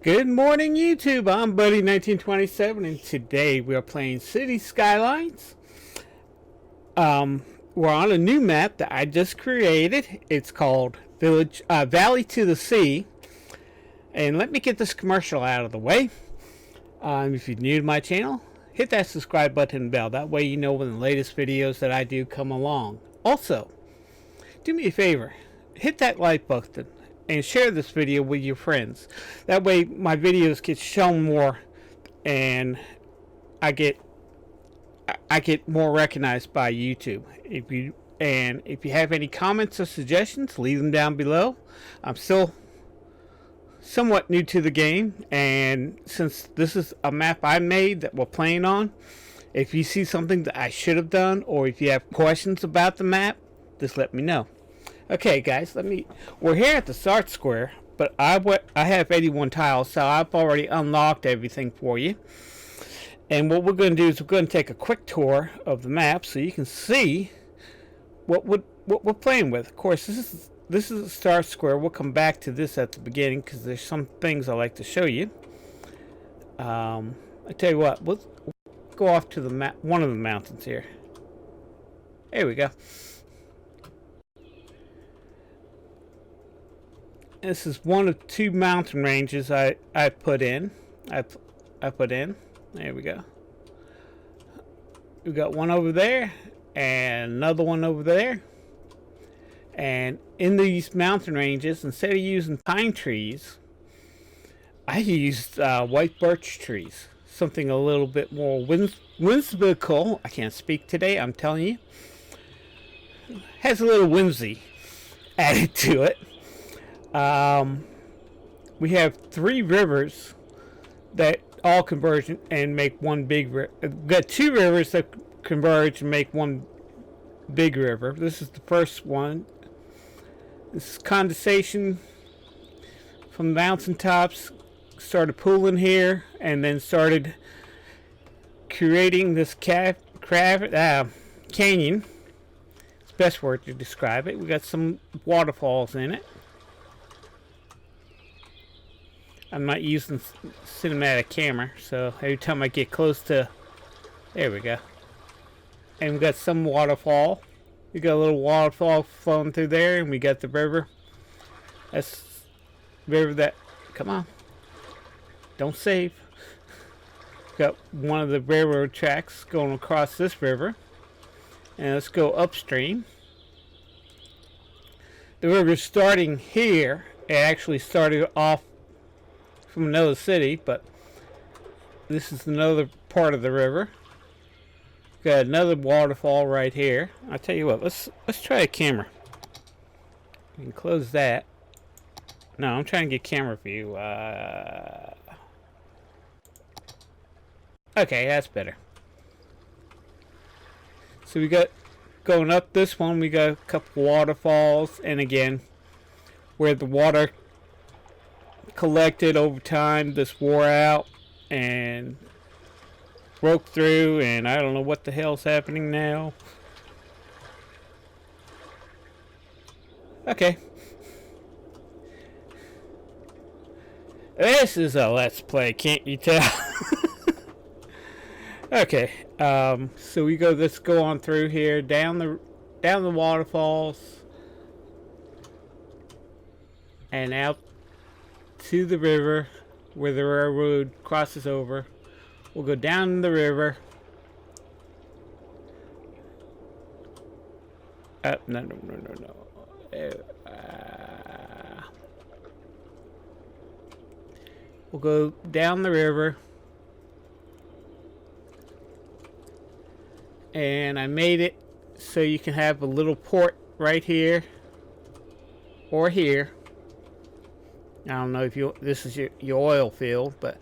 Good morning, YouTube. I'm Buddy1927, and today we are playing City Skylines. We're on a new map that I just created. It's called Valley to the Sea. And let me get this commercial out of the way. If you're new to my channel, hit that subscribe button and bell. That way you know when the latest videos that I do come along. Also, do me a favor. Hit that like button and share this video with your friends. That way my videos get shown more and I get more recognized by YouTube. If you have any comments or suggestions, leave them down below. I'm still somewhat new to the game, and since this is a map I made that we're playing on, if you see something that I should have done or if you have questions about the map, just let me know. Okay, guys, we're here at the start square, but I have 81 tiles, so I've already unlocked everything for you. And what we're going to do is we're going to take a quick tour of the map so you can see what we're playing with. Of course, this is a start square. We'll come back to this at the beginning because there's some things I like to show you. I tell you what, we'll go off to the one of the mountains here. There we go. This is one of two mountain ranges I put in. I put in. There we go. We got one over there and another one over there. And in these mountain ranges, instead of using pine trees, I used white birch trees. Something a little bit more whimsical. I can't speak today, I'm telling you. Has a little whimsy added to it. We have three rivers that all converge and make one big river. We've got two rivers that converge and make one big river. This is the first one. This is condensation from the mountaintops started pooling here and then started creating this canyon. It's the best word to describe it. We got some waterfalls in it. I'm not using cinematic camera, so every time I get close to, there we go. And we got some waterfall. We got a little waterfall flowing through there, and we got the river. That's the river that, come on, don't save. Got one of the railroad tracks going across this river. And let's go upstream. The river's starting here. It actually started off from another city, but this is another part of the river. Got another waterfall right here. I'll tell you what, let's try a camera. We can close that. No, I'm trying to get camera view. Okay, that's better. So we got going up this one, we got a couple waterfalls, and again, where the water collected over time, this wore out and broke through, and I don't know what the hell's happening now. Okay, this is a let's play, can't you tell? Okay, so let's go on through here down the waterfalls and out to the river where the railroad crosses over. We'll go down the river. No. We'll go down the river. And I made it so you can have a little port right here or here. I don't know if this is your oil field, but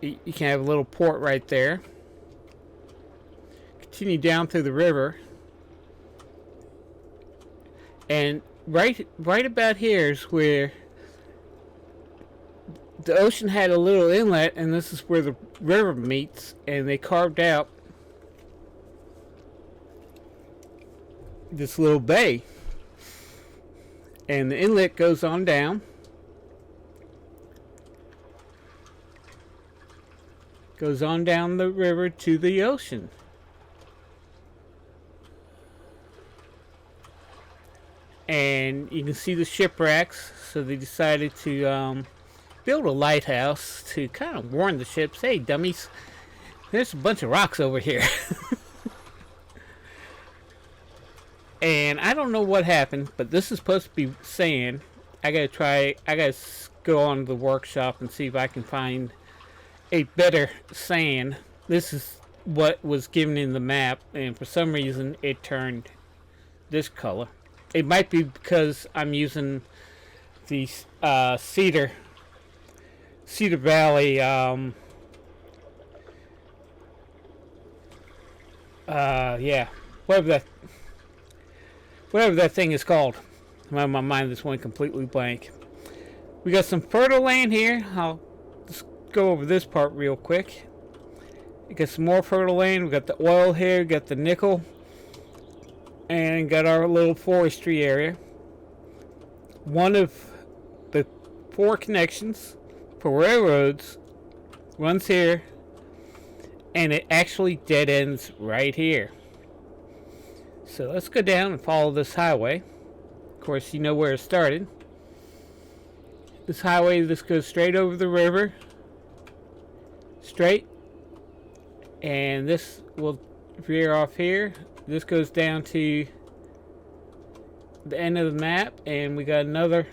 you can have a little port right there. Continue down through the river, and right about here is where the ocean had a little inlet, and this is where the river meets, and they carved out this little bay, and the inlet goes on down. Goes on down the river to the ocean. And you can see the shipwrecks, so they decided to build a lighthouse to kind of warn the ships, hey dummies, there's a bunch of rocks over here. And I don't know what happened, but this is supposed to be sand. I gotta go on to the workshop and see if I can find a better sand. This is what was given in the map, and for some reason it turned this color. It might be because I'm using the Cedar Valley yeah, whatever that thing is called. My mind just went completely blank. We got some fertile land here. I'll just go over this part real quick. We got some more fertile land. We got the oil here, got the nickel, and got our little forestry area. One of the 4 connections for railroads runs here, and it actually dead ends right here. So let's go down and follow this highway. Of course, you know where it started. This highway just goes straight over the river, straight, and this will veer off here. This goes down to the end of the map, and we got another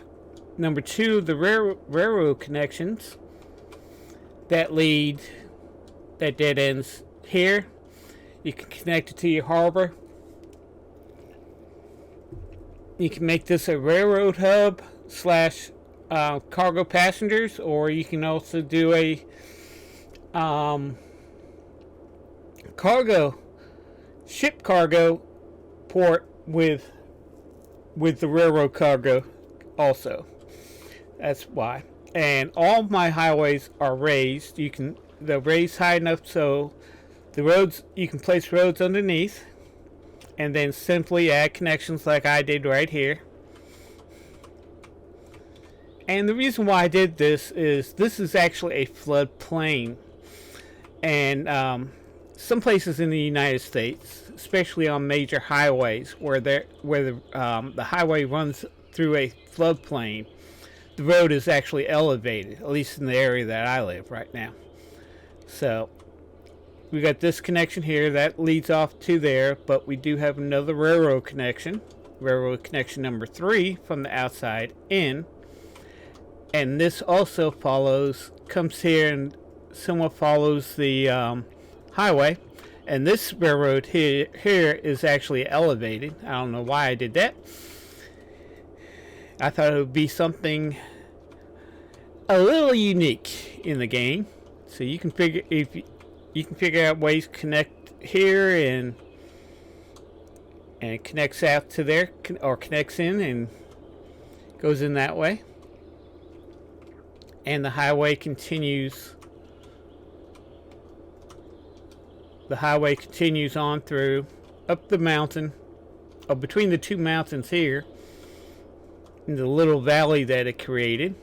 number 2 of the railroad connections that dead ends here. You can connect it to your harbor. You can make this a railroad hub slash cargo passengers, or you can also do a ship cargo port with the railroad cargo also. That's why. And all my highways are raised. They're raised high enough so the roads, you can place roads underneath and then simply add connections like I did right here. And the reason why I did this is actually a floodplain. And some places in the United States, especially on major highways where the highway runs through a floodplain, the road is actually elevated, at least in the area that I live right now. So we got this connection here that leads off to there, but we do have another railroad connection number 3 from the outside in. And this also comes here and somewhat follows the highway. And this railroad here is actually elevated. I don't know why I did that. I thought it would be something a little unique in the game. So you can figure out ways to connect here and it connects out to there, or connects in and goes in that way. And the highway continues. The highway continues on through up the mountain, or between the 2 mountains here, in the little valley that it created,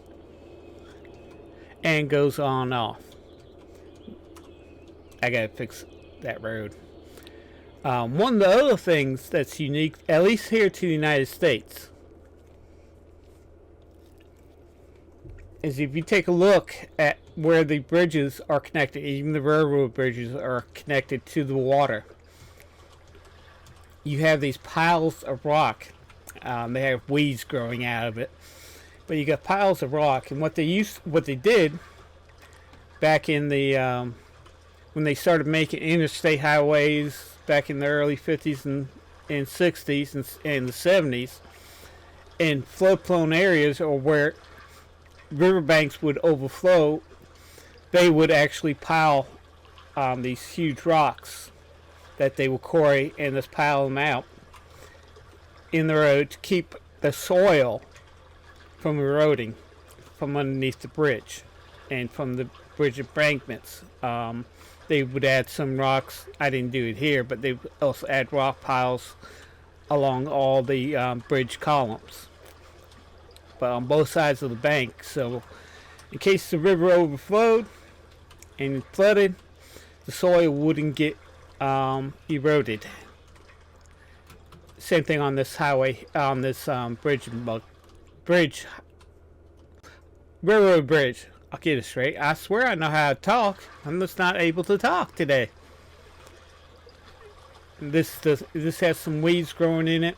and goes on off. I gotta fix that road. One of the other things that's unique, at least here to the United States, is if you take a look at where the bridges are connected, even the railroad bridges are connected to the water, you have these piles of rock. They have weeds growing out of it, but you got piles of rock. And what they did back in the when they started making interstate highways back in the early 50s and 60s and the 70s, in flood-prone areas or where riverbanks would overflow, they would actually pile these huge rocks that they would quarry and just pile them out in the road to keep the soil from eroding from underneath the bridge and from the bridge embankments. They would add some rocks. I didn't do it here, but they would also add rock piles along all the bridge columns, but on both sides of the bank. So in case the river overflowed and flooded, the soil wouldn't get eroded. Same thing on this highway, on this bridge, railroad bridge. I'll get it straight. I swear I know how to talk. I'm just not able to talk today. This has some weeds growing in it.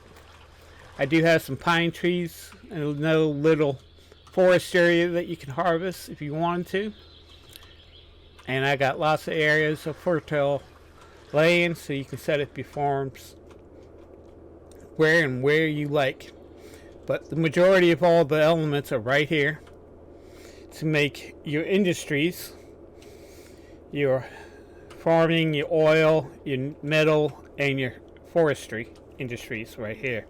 I do have some pine trees and another little forest area that you can harvest if you wanted to. And I got lots of areas of fertile land, so you can set up your farms where you like. But the majority of all the elements are right here to make your industries, your farming, your oil, your metal, and your forestry industries right here.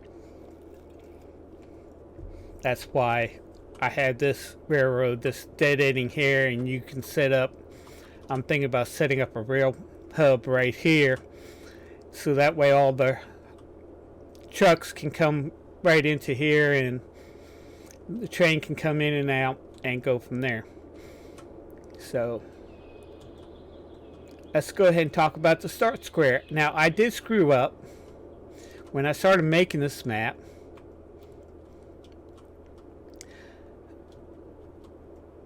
That's why I had this railroad, this dead ending here, and you can set up, I'm thinking about setting up a rail hub right here, so that way all the trucks can come right into here and the train can come in and out and go from there. So let's go ahead and talk about the start square. Now, I did screw up when I started making this map.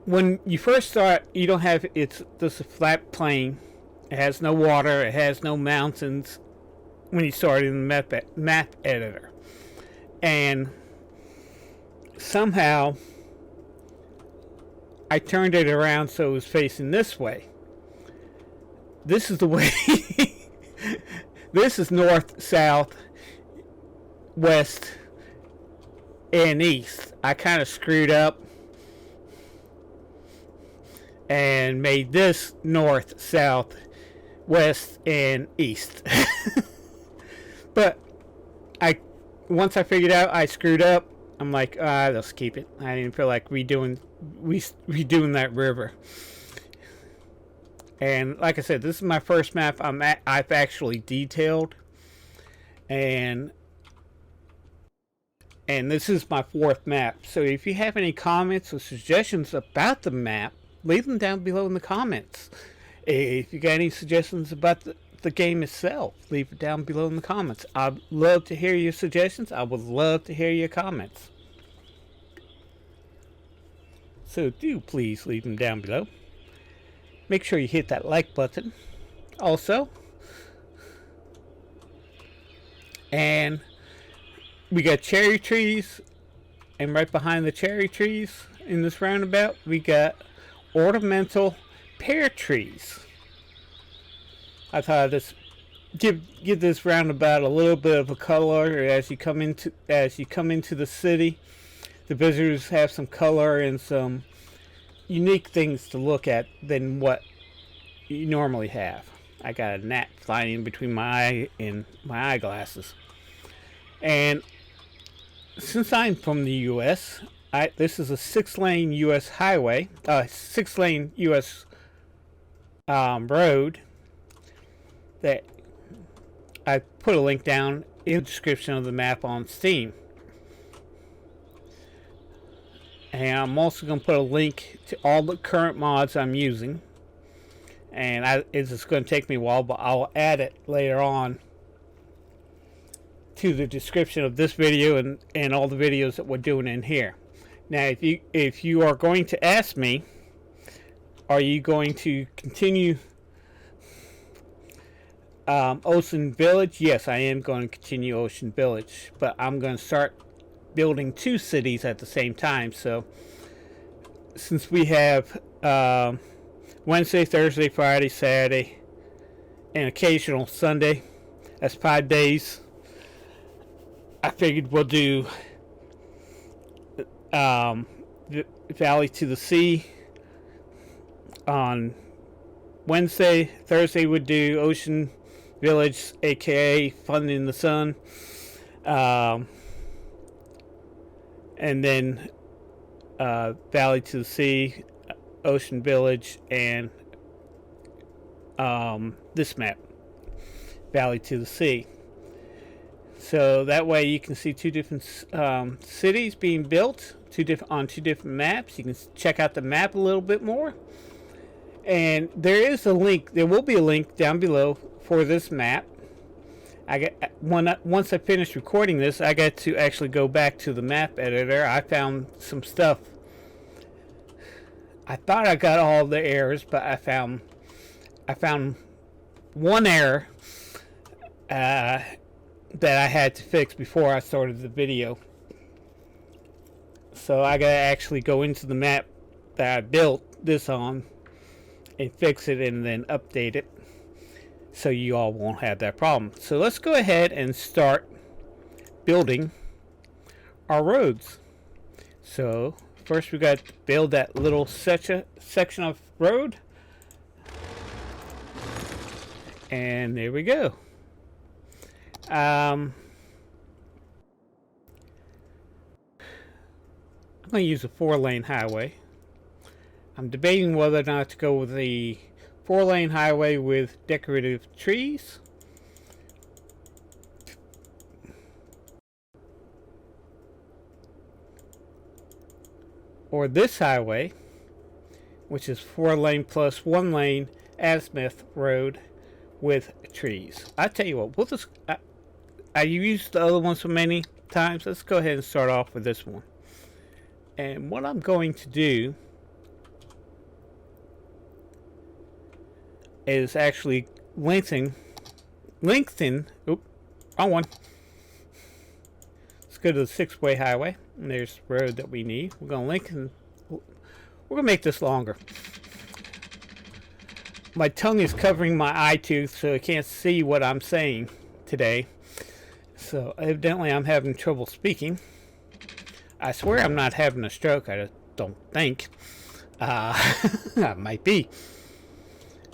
When you first start, you don't have, it's just a flat plane. It has no water, it has no mountains when you start in the map editor. And somehow I turned it around so it was facing this way. This is the way. This is north, south, west, and east. I kind of screwed up and made this north, south, west, and east. But once I figured out I screwed up, I'm like, let's keep it. I didn't feel like redoing that river. And like I said, this is my first map I've actually detailed, and this is my fourth map. So if you have any comments or suggestions about the map, leave them down below in the comments. If you got any suggestions about the game itself, leave it down below in the comments. I'd love to hear your suggestions. I would love to hear your comments. So do please leave them down below. Make sure you hit that like button also. And we got cherry trees, and right behind the cherry trees in this roundabout we got ornamental pear trees. I thought I'd just give this roundabout a little bit of a color as you come into the city. The visitors have some color and some unique things to look at than what you normally have. I got a gnat flying in between my eye and my eyeglasses. And since I'm from the U.S., this is a 6-lane U.S. highway, 6-lane U.S. road that I put a link down in the description of the map on Steam. And I'm also going to put a link to all the current mods I'm using. And it's just going to take me a while, but I'll add it later on to the description of this video and all the videos that we're doing in here. Now, if you are going to ask me, are you going to continue Ocean Village? Yes, I am going to continue Ocean Village, but I'm going to start building 2 cities at the same time. So since we have Wednesday, Thursday, Friday, Saturday, and occasional Sunday, that's 5 days, I figured we'll do Valley to the Sea on Wednesday. Thursday would do Ocean Village, aka Fun in the Sun, and then Valley to the Sea, Ocean Village, and this map, Valley to the Sea. So that way you can see 2 different cities being built on 2 different maps. You can check out the map a little bit more. And there is a link, there will be a link down below for this map. Once I finish recording this, I got to actually go back to the map editor. I found some stuff. I thought I got all the errors, but I found one error that I had to fix before I started the video. So I gotta actually go into the map that I built this on and fix it and then update it, so you all won't have that problem. So let's go ahead and start building our roads. So first we got to build that little section of road, and there we go. I'm going to use a 4-lane highway. I'm debating whether or not to go with the 4-lane highway with decorative trees, or this highway, which is 4-lane plus 1-lane azimuth road with trees. I tell you what, we'll just I used the other ones so many times. Let's go ahead and start off with this one. And what I'm going to do is actually lengthen, oop, wrong one. Let's go to the 6-way highway, and there's the road that we need. We're going to lengthen, we're going to make this longer. My tongue is covering my eye tooth, so I can't see what I'm saying today. So evidently I'm having trouble speaking. I swear I'm not having a stroke. I just don't think. I might be.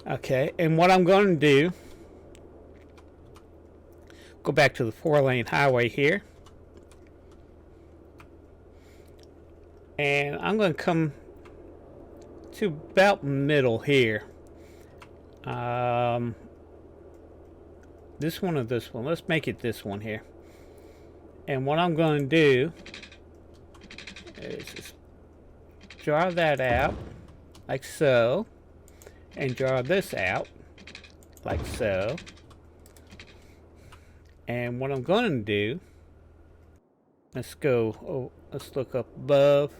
Okay, and what I'm going to do, go back to the 4-lane highway here. And I'm going to come to about middle here. This one or this one? Let's make it this one here. And what I'm going to do is just draw that out like so, and draw this out like so. And what I'm going to do, let's look up above.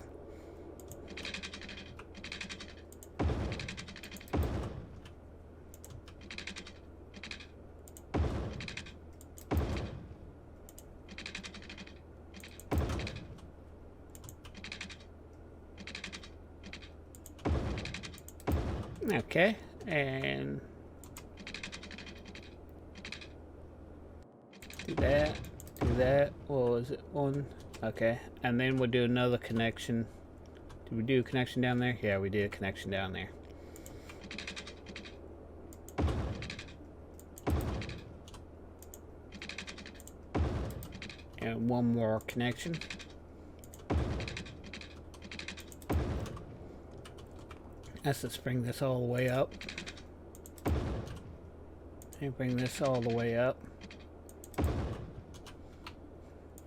Okay, and do that. What was it? One. Okay, and then we'll do another connection. Did we do a connection down there? Yeah, we did a connection down there. And one more connection. Let's bring this all the way up. And bring this all the way up.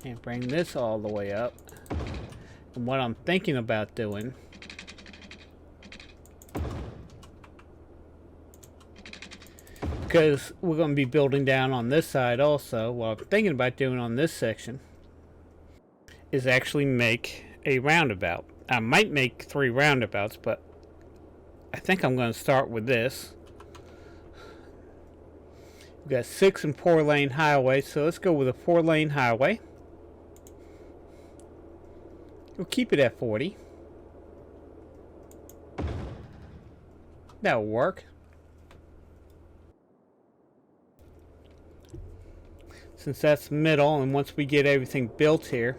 And bring this all the way up. And what I'm thinking about doing, because we're going to be building down on this side also, what I'm thinking about doing on this section is actually make a roundabout. I might make 3 roundabouts, but I think I'm going to start with this. We've got 6 and 4-lane highway, so let's go with a 4-lane highway. We'll keep it at 40. That'll work. Since that's middle, and once we get everything built here,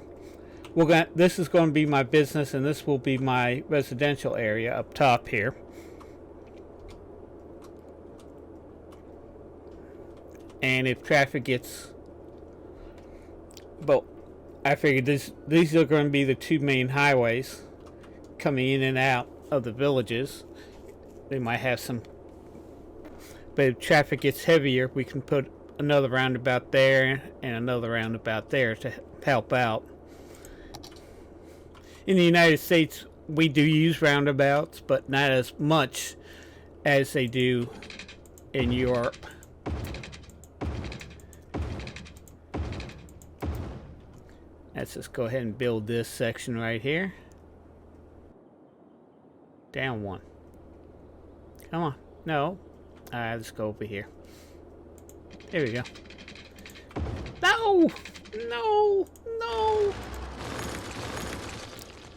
this is going to be my business, and this will be my residential area up top here. And if traffic gets, well, I figured these are going to be the 2 main highways coming in and out of the villages. They might have some, but if traffic gets heavier, we can put another roundabout there and another roundabout there to help out. In the United States, we do use roundabouts, but not as much as they do in Europe. Let's just go ahead and build this section right here. Down one. Come on. No. Alright, let's go over here. There we go. No! No! No!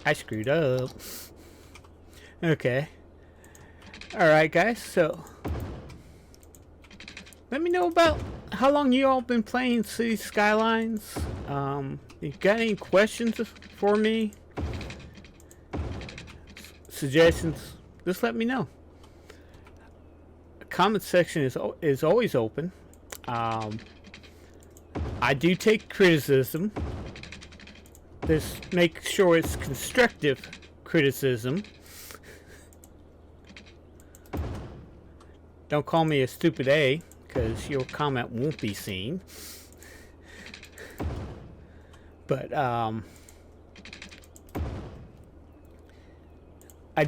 I screwed up. Okay. Alright, guys, so let me know about how long you all been playing City Skylines. You got any questions for me? Suggestions? Just let me know. The comment section is always open. I do take criticism. Just make sure it's constructive criticism. Don't call me a stupid A, because your comment won't be seen. But I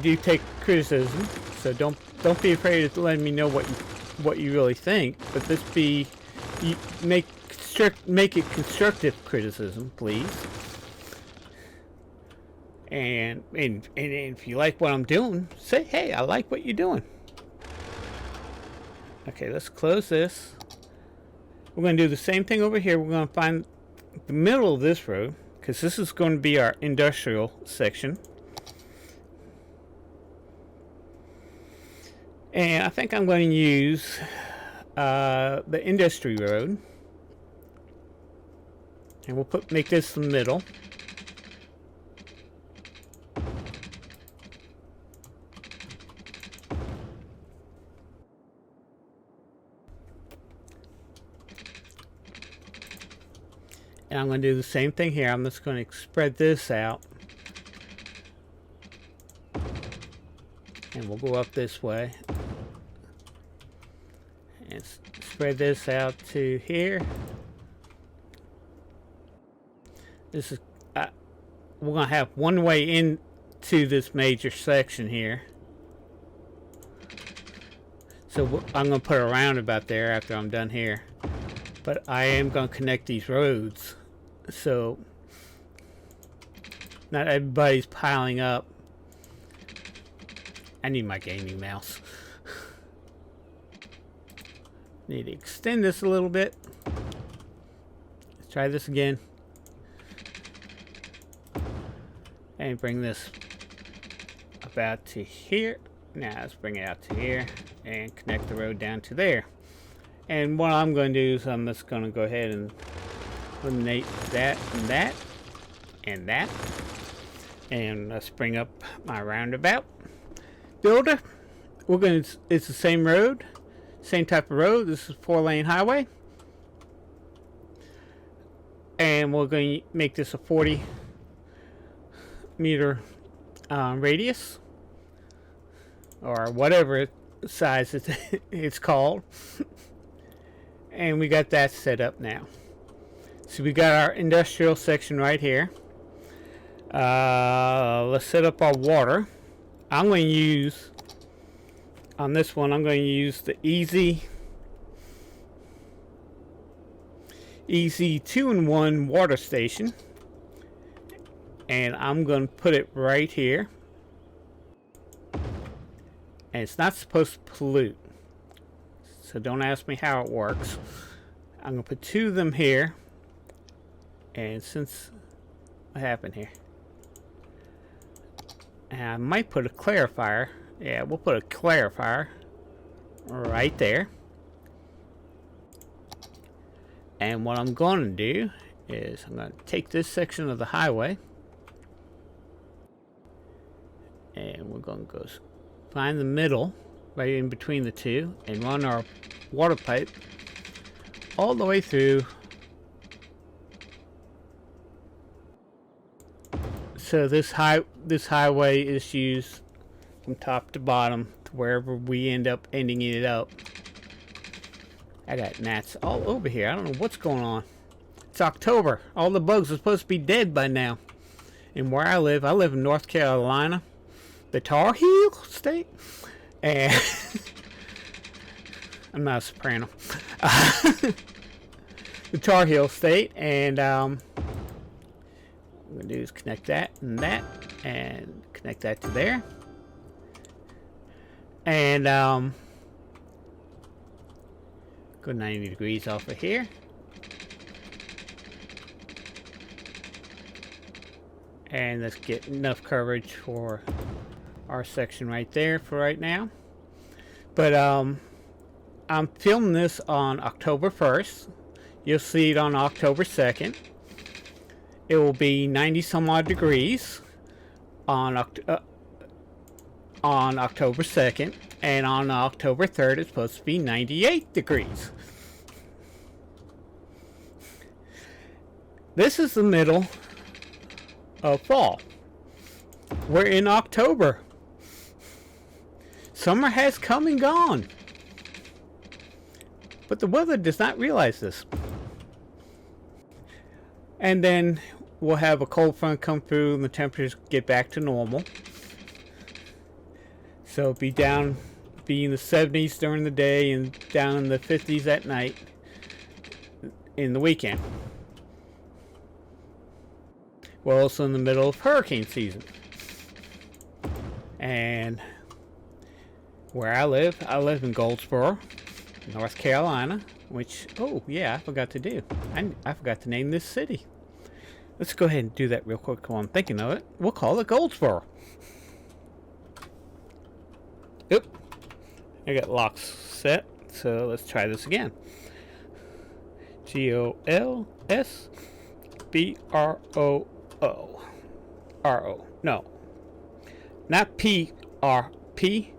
do take criticism, so don't be afraid of letting me know what you really think. But make it constructive criticism, please. And if you like what I'm doing, say, hey, I like what you're doing. Okay, let's close this. We're going to do the same thing over here. We're going to find the middle of this road, because this is going to be our industrial section. And I think I'm going to use the industry road. And we'll make this the middle. And I'm going to do the same thing here. I'm just going to spread this out. And we'll go up this way. And spread this out to here. This is we're going to have one way into this major section here. So I'm going to put a roundabout there after I'm done here. But I am going to connect these roads. So not everybody's piling up. I need my gaming mouse. Need to extend this a little bit. Let's try this again. And bring this about to here. Now let's bring it out to here and connect the road down to there. And what I'm going to do is I'm just going to go ahead and eliminate that and that and that. And let's bring up my roundabout builder. It's the same road, same type of road. This is 4-lane highway. And we're going to make this a 40 meter radius, or whatever size it's called. And we got that set up now. So we got our industrial section right here. Let's set up our water. I'm going to use, on this one, I'm going to use the Easy 2-in-1 water station. And I'm going to put it right here. And it's not supposed to pollute. So don't ask me how it works. I'm going to put 2 of them here. And since, what happened here? And I might put a clarifier. Yeah, we'll put a clarifier right there. And what I'm going to do is I'm going to take this section of the highway. And we're going to go find the middle, right in between the two, and run our water pipe all the way through. So this highway is used from top to bottom to wherever we end up ending it up. I got gnats all over here. I don't know what's going on. It's October. All the bugs are supposed to be dead by now. And where I live in North Carolina, the Tar Heel state. And I'm not a soprano. The Tar Heel State, and what I'm gonna do is connect that and connect that to there, and go 90 degrees off of here, and let's get enough coverage for our section right there for right now. But I'm filming this on October 1st. You'll see it on October 2nd. It will be 90 some odd degrees on October 2nd, and on October 3rd it's supposed to be 98 degrees. This is the middle of fall. We're in October. Summer has come and gone. But the weather does not realize this. And then we'll have a cold front come through and the temperatures get back to normal. So it'll be in the 70s during the day and down in the 50s at night in the weekend. We're also in the middle of hurricane season. And where I live in Goldsboro, North Carolina, which, oh yeah, I forgot to do. I forgot to name this city. Let's go ahead and do that real quick while I'm thinking of it. We'll call it Goldsboro. Oop. I got locks set, so let's try this again. Golsbro. R-O. No. Not P-R-P.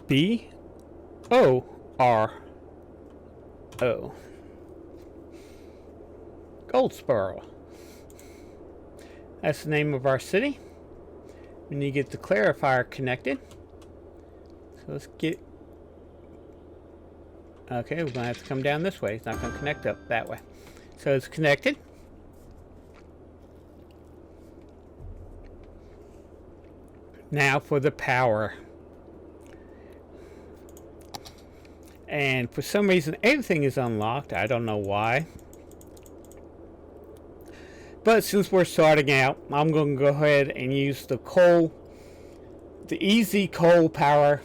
B-O-R-O. Goldsboro. That's the name of our city. We need to get the clarifier connected. So let's get... Okay, we're going to have to come down this way. It's not going to connect up that way. So it's connected. Now for the power. And for some reason everything is unlocked. I don't know why. But since we're starting out, I'm going to go ahead and use the easy coal power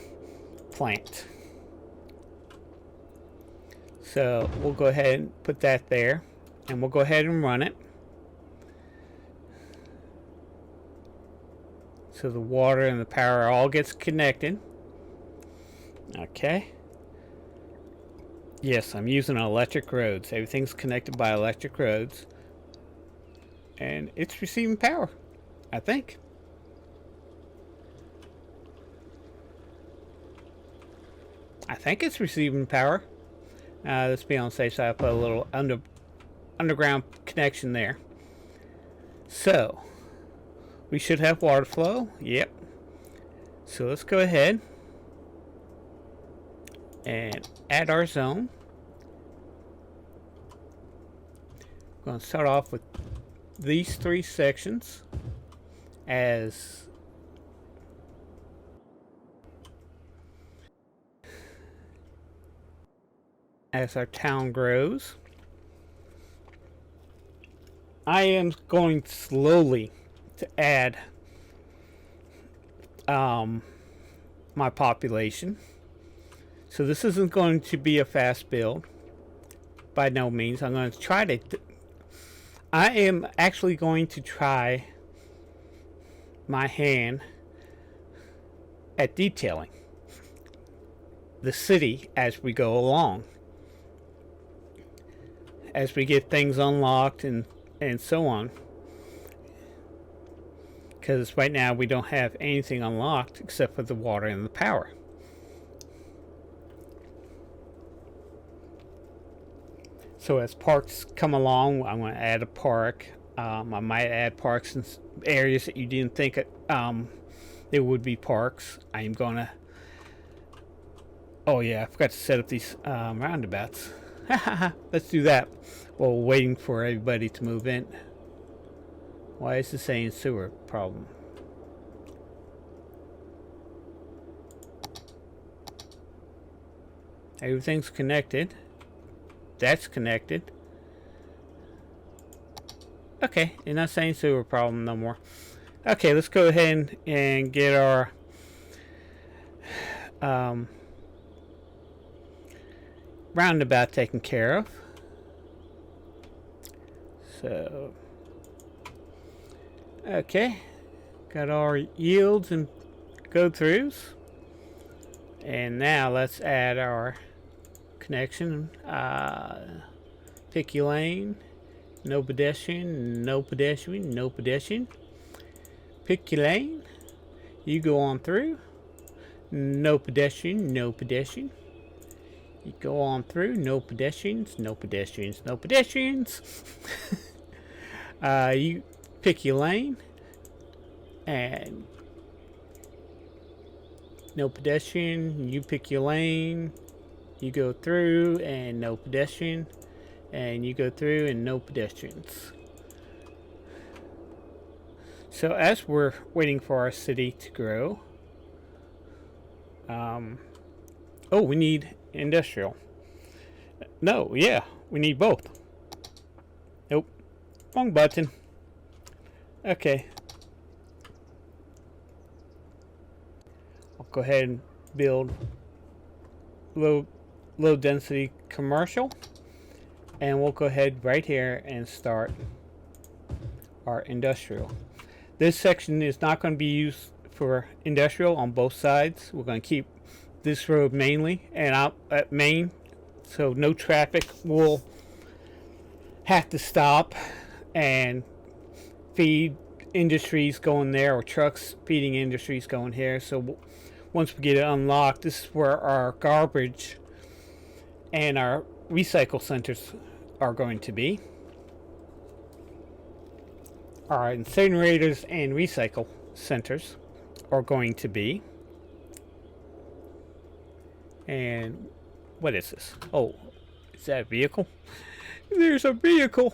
plant. So we'll go ahead and put that there, and we'll go ahead and run it. So the water and the power all gets connected. Okay. Yes, I'm using electric roads. Everything's connected by electric roads. And it's receiving power, I think. I think it's receiving power. Let's be on the safe side. I put a little underground connection there. So, we should have water flow. Yep. So let's go ahead and add our zone. I'm going to start off with these three sections as our town grows. I am going slowly to add my population. So this isn't going to be a fast build by no means. I'm going to try to I am actually going to try my hand at detailing the city as we go along, as we get things unlocked and so on, because right now we don't have anything unlocked except for the water and the power. So as parks come along, I'm going to add a park. I might add parks in areas that you didn't think there would be parks. I am going to... Oh yeah, I forgot to set up these roundabouts. Let's do that while we're waiting for everybody to move in. Why is it saying sewer problem? Everything's connected. That's connected. Okay, and not saying sewer problem no more. Okay, let's go ahead and get our roundabout taken care of. So, okay, got our yields and go-throughs. And now let's add our connection. Pick your lane. No pedestrian, no pedestrian, no pedestrian. Pick your lane. You go on through. No pedestrian, no pedestrian. You go on through. No pedestrians, no pedestrians, no pedestrians. You pick your lane. And no pedestrian. You pick your lane. You go through and no pedestrian. And you go through and no pedestrians. So as we're waiting for our city to grow, oh, we need industrial. No, yeah, we need both. Nope, wrong button. Okay, I'll go ahead and build low density commercial. And we'll go ahead right here and start our industrial. This section is not going to be used for industrial on both sides. We're going to keep this road mainly and out at main, so no traffic will have to stop and feed industries going there, or trucks feeding industries going here. So once we get it unlocked, this is where our garbage and our recycle centers are going to be. Our incinerators and recycle centers are going to be. And what is this? Oh, is that a vehicle? There's a vehicle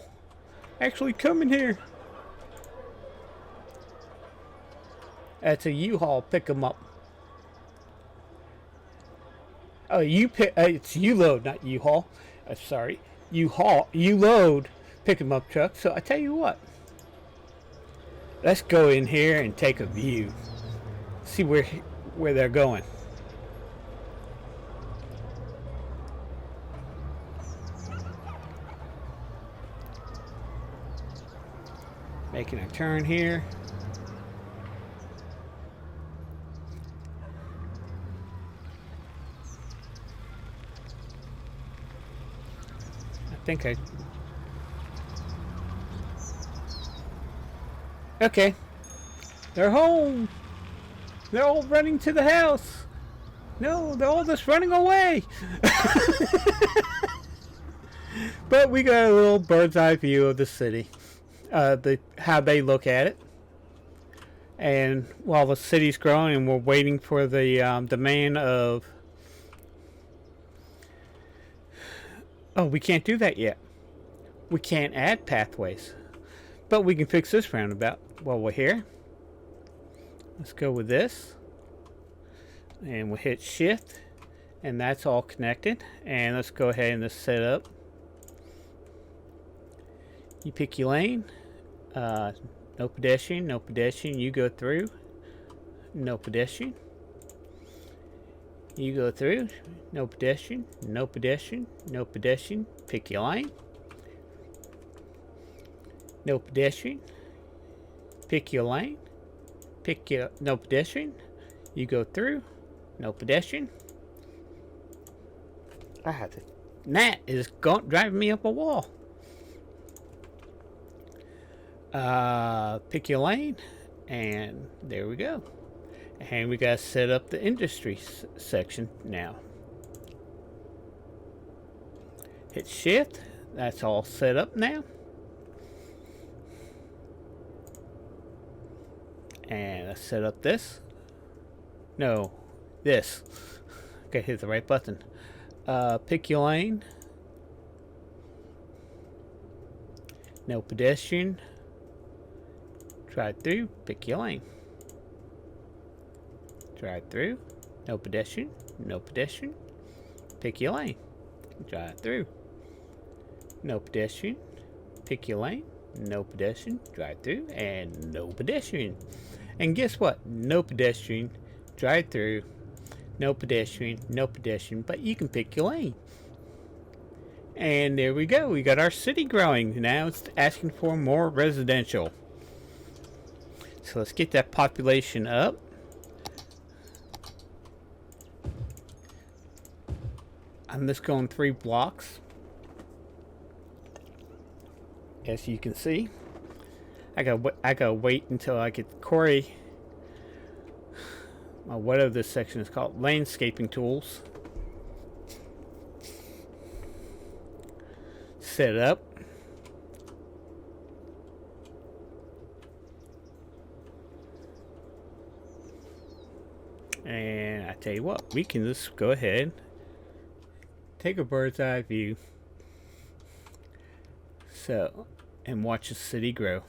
actually coming here. That's a U-Haul. Pick them up. Oh, it's U-Load, not U-Haul. Sorry, U-Load pick 'em up truck. So I tell you what, let's go in here and take a view, see where they're going. Making a turn here. Okay, they're home. They're all running to the house. No, they're all just running away. But we got a little bird's eye view of the city, how they look at it. And while the city's growing and we're waiting for the demand of... Oh, we can't do that yet. We can't add pathways. But we can fix this roundabout while we're here. Let's go with this. And we'll hit shift. And that's all connected. And let's go ahead and just set up. You pick your lane. No pedestrian, no pedestrian. You go through. No pedestrian. You go through. No pedestrian, no pedestrian, no pedestrian. Pick your lane. No pedestrian. Pick your lane. Pick your no pedestrian. You go through. No pedestrian. That is driving me up a wall. Pick your lane, and there we go. And we gotta set up the industry section now. Hit shift. That's all set up now. And let's set up this. No, this. Okay, hit the right button. Pick your lane. No pedestrian. Drive through. Pick your lane. Drive through. No pedestrian. No pedestrian. Pick your lane. Drive through. No pedestrian. Pick your lane. No pedestrian. Drive through. And no pedestrian. And guess what? No pedestrian. Drive through. No pedestrian. No pedestrian. But you can pick your lane. And there we go. We got our city growing. Now it's asking for more residential. So let's get that population up. I'm just going 3 blocks. As you can see, I gotta wait until I get Corey. Whatever this section is called, landscaping tools. Set up. And I tell you what, we can just go ahead, take a bird's eye view, and watch the city grow.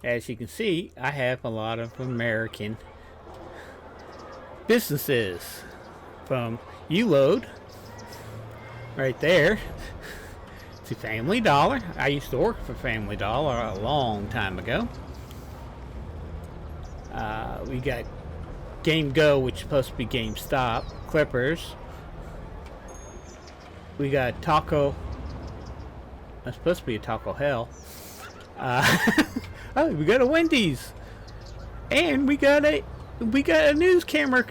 As you can see, I have a lot of American businesses, from U-Load right there to Family Dollar. I used to work for Family Dollar a long time ago. We got Game Go, which is supposed to be GameStop, Clippers. We got Taco. That's supposed to be a Taco Hell. Oh, we got a Wendy's, and we got a news camera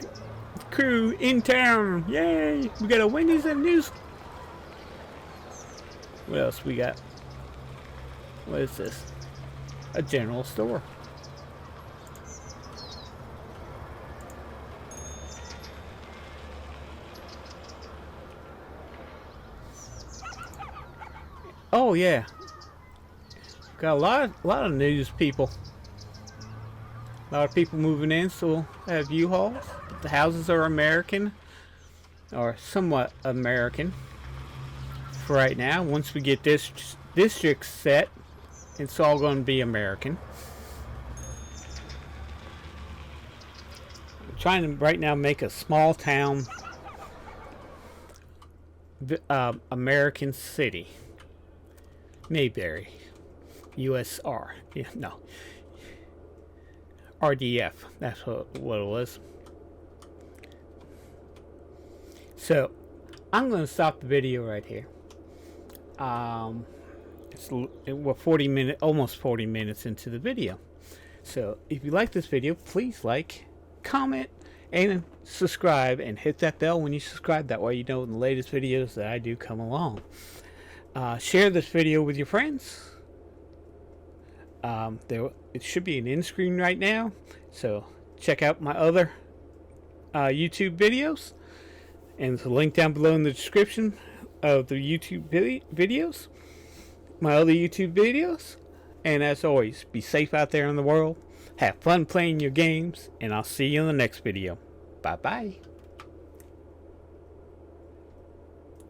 crew in town. Yay! We got a Wendy's and news. What else we got? What is this? A general store. Oh yeah, got a lot of news people. A lot of people moving in, so we'll have U-Hauls. The houses are American, or somewhat American for right now. Once we get this district set, it's all going to be American. I'm trying to right now make a small town American city. Mayberry, USR. Yeah, no. RDF. That's what it was. So, I'm going to stop the video right here. We're almost 40 minutes into the video. So, if you like this video, please like, comment, and subscribe, and hit that bell when you subscribe. That way you know the latest videos that I do come along. Share this video with your friends. It should be an end screen right now, so check out my other YouTube videos, and the link down below in the description of the YouTube videos, my other YouTube videos. And as always, be safe out there in the world, have fun playing your games, and I'll see you in the next video. Bye bye.